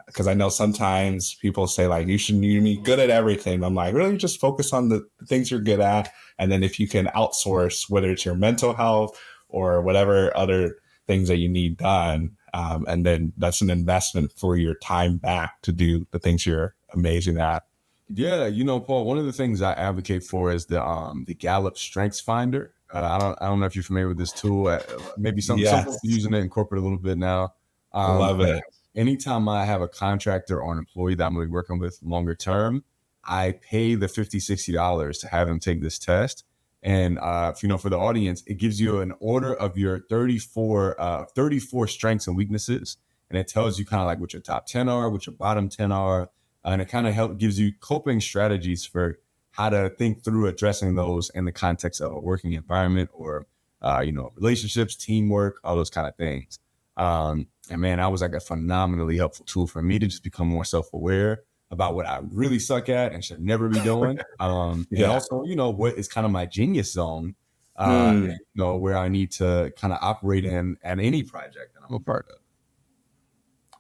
Because I know sometimes people say like, you be good at everything. I'm like, really just focus on the things you're good at. And then if you can outsource, whether it's your mental health or whatever other things that you need done, and then that's an investment for your time back to do the things you're amazing at. Yeah, Paul, one of the things I advocate for is the Gallup Strengths Finder. I don't know if you're familiar with this tool. Maybe some folks are using it in corporate a little bit now. Love it. Anytime I have a contractor or an employee that I'm really working with longer term, I pay the $50, $60 to have them take this test. And for the audience, it gives you an order of your 34 strengths and weaknesses, and it tells you kind of like what your top 10 are, what your bottom 10 are. And it kind of gives you coping strategies for how to think through addressing those in the context of a working environment or, relationships, teamwork, all those kind of things. And man, that was like a phenomenally helpful tool for me to just become more self-aware about what I really suck at and should never be doing. And also, what is kind of my genius zone, where I need to kind of operate in at any project that I'm a part of.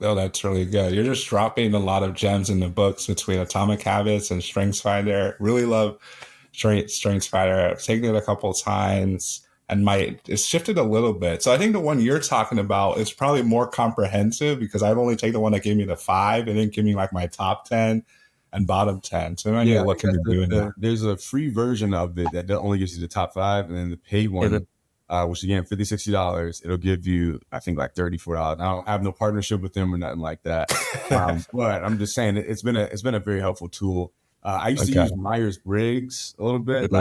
Oh, that's really good. You're just dropping a lot of gems in the books between Atomic Habits and StrengthsFinder. Really love StrengthsFinder. I've taken it a couple of times and it's shifted a little bit. So I think the one you're talking about is probably more comprehensive, because I've only taken the one that gave me the 5 and didn't give me like my top 10 and bottom 10. So I need to look into doing that. There's a free version of it that only gives you the top 5, and then the paid one, which again, $50, $60, it'll give you, I think, like $34. I don't have no partnership with them or nothing like that. But I'm just saying it's been a very helpful tool. I used to use Myers-Briggs a little bit,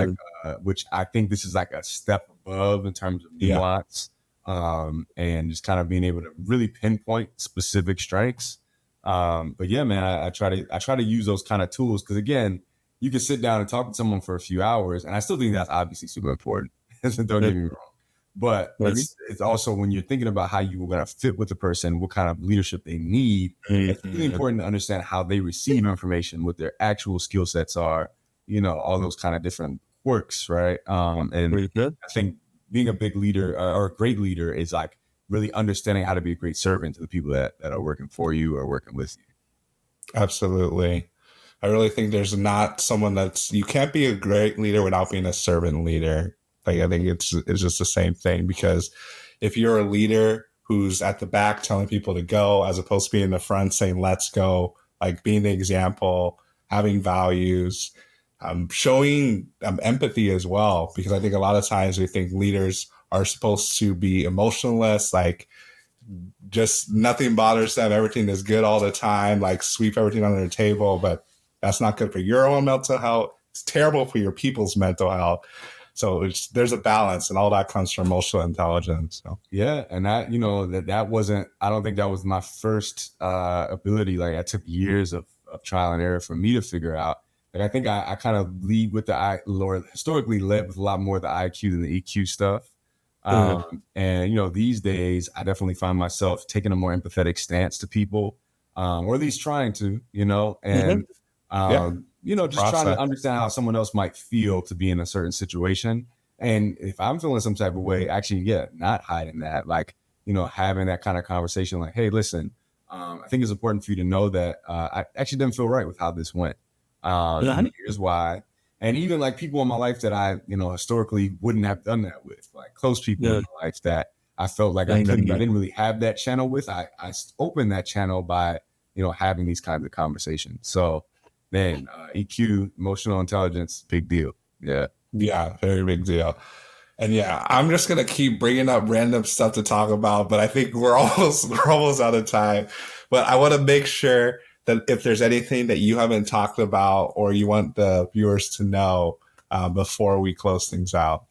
which I think this is like a step above in terms of nuance, and just kind of being able to really pinpoint specific strengths. But yeah, man, I try to use those kind of tools, because again, you can sit down and talk to someone for a few hours, and I still think that's obviously super important. Don't get me wrong. But it's also, when you're thinking about how you were going to fit with the person, what kind of leadership they need, it's really important to understand how they receive information, what their actual skill sets are, all those kind of different quirks, right? And I think being a big leader or a great leader is like really understanding how to be a great servant to the people that are working for you or working with you. Absolutely. I really think there's not someone you can't be a great leader without being a servant leader. Like, I think it's just the same thing, because if you're a leader who's at the back telling people to go, as opposed to being in the front saying, let's go, like being the example, having values, showing empathy as well, because I think a lot of times we think leaders are supposed to be emotionless, like just nothing bothers them, everything is good all the time, like sweep everything under the table, but that's not good for your own mental health. It's terrible for your people's mental health. So there's a balance, and all that comes from emotional intelligence. So. Yeah. And that, that wasn't, I don't think that was my first ability. Like, it took years of trial and error for me to figure out. Like, I think I kind of lead with historically led with a lot more of the IQ than the EQ stuff. And, these days I definitely find myself taking a more empathetic stance to people, or at least trying to, and, just trying to understand how someone else might feel to be in a certain situation. And if I'm feeling some type of way, actually, not hiding that, like, having that kind of conversation, like, hey, listen, I think it's important for you to know that I actually didn't feel right with how this went. Here's why. And even like people in my life that I, historically wouldn't have done that with, like close people in my life that I felt like I didn't really have that channel with. I opened that channel by, having these kinds of conversations. So, man, EQ, emotional intelligence, big deal. Yeah. Yeah, very big deal. And I'm just going to keep bringing up random stuff to talk about, but I think we're almost out of time. But I want to make sure that if there's anything that you haven't talked about or you want the viewers to know before we close things out.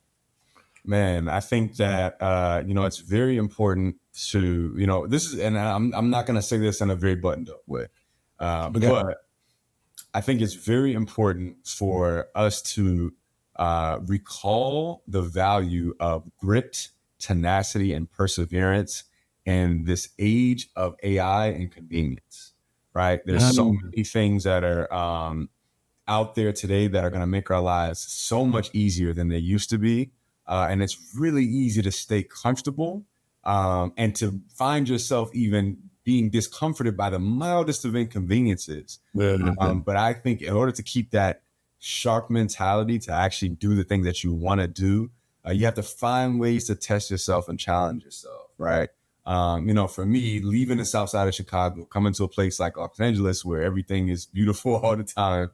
Man, I think that, it's very important to, this is, and I'm not going to say this in a very buttoned up way, but I think it's very important for us to recall the value of grit, tenacity, and perseverance in this age of AI and convenience, right? There's so many things that are out there today that are going to make our lives so much easier than they used to be. And it's really easy to stay comfortable and to find yourself even being discomforted by the mildest of inconveniences. But I think in order to keep that sharp mentality to actually do the things that you want to do, you have to find ways to test yourself and challenge yourself, right? For me, leaving the south side of Chicago, coming to a place like Los Angeles where everything is beautiful all the time,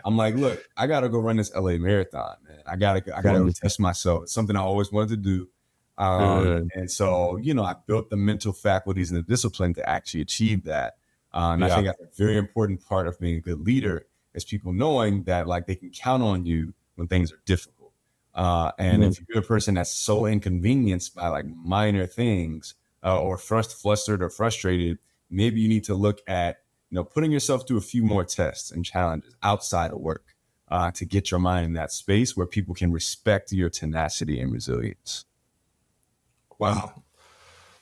I'm like, look, I gotta go run this LA marathon, man. I gotta test myself. It's something I always wanted to do. And so, I built the mental faculties and the discipline to actually achieve that. And I think that's a very important part of being a good leader is people knowing that like they can count on you when things are difficult. And if you're a person that's so inconvenienced by like minor things or flustered or frustrated, maybe you need to look at, putting yourself through a few more tests and challenges outside of work to get your mind in that space where people can respect your tenacity and resilience. Wow.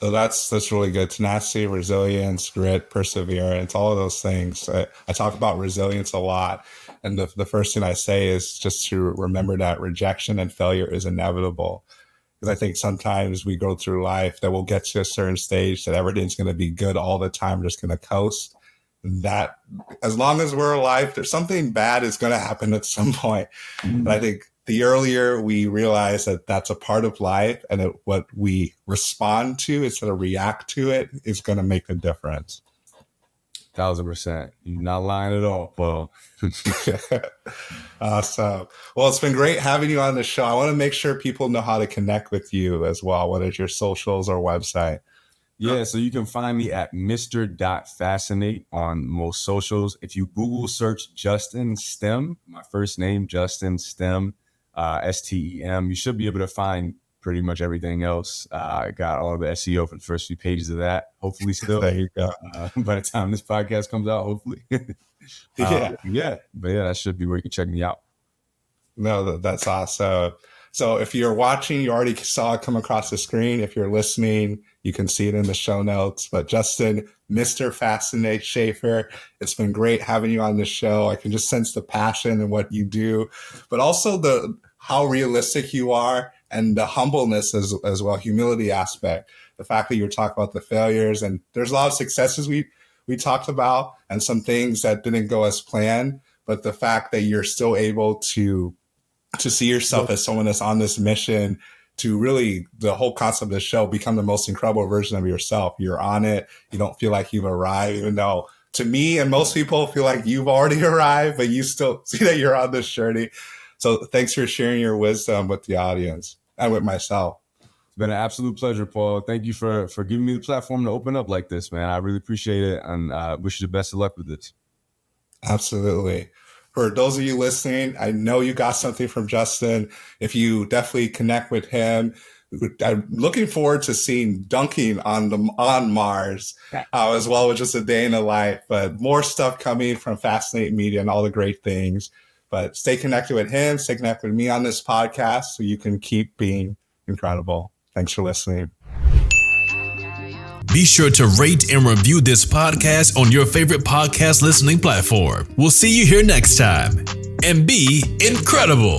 So that's really good. Tenacity, resilience, grit, perseverance, all of those things. I talk about resilience a lot. And the first thing I say is just to remember that rejection and failure is inevitable. Because I think sometimes we go through life that we'll get to a certain stage that everything's going to be good all the time. We're just going to coast. That as long as we're alive, there's something bad is going to happen at some point. And I think the earlier we realize that that's a part of life and that what we respond to instead of react to it is going to make a difference. 1,000%. You're not lying at all, Paul. Awesome. Well, it's been great having you on the show. I want to make sure people know how to connect with you as well, whether it's your socials or website. Yeah, so you can find me at Mr.Fascinate on most socials. If you Google search Justin STEM, my first name, Justin STEM, STEM, you should be able to find pretty much everything else. I got all of the SEO for the first few pages of that, hopefully still. There you go. By the time this podcast comes out, hopefully. But that should be where you can check me out. No, that's awesome. So if you're watching, you already saw it come across the screen. If you're listening, you can see it in the show notes. But Justin, Mr.Fascinate Shaifer, it's been great having you on the show. I can just sense the passion in what you do, but also how realistic you are and the humbleness as well, humility aspect. The fact that you're talking about the failures and there's a lot of successes we talked about and some things that didn't go as planned, but the fact that you're still able to see yourself as someone that's on this mission to really, the whole concept of the show, become the most incredible version of yourself. You're on it. You don't feel like you've arrived, even though to me and most people feel like you've already arrived, but you still see that you're on this journey. So thanks for sharing your wisdom with the audience and with myself. It's been an absolute pleasure, Paul. Thank you for giving me the platform to open up like this, man. I really appreciate it and wish you the best of luck with this. Absolutely. For those of you listening, I know you got something from Justin. If you definitely connect with him, I'm looking forward to seeing dunking on Mars as well as just a day in the life. But more stuff coming from Fascinate Media and all the great things. But stay connected with him, stay connected with me on this podcast so you can keep being incredible. Thanks for listening. Be sure to rate and review this podcast on your favorite podcast listening platform. We'll see you here next time. And be incredible.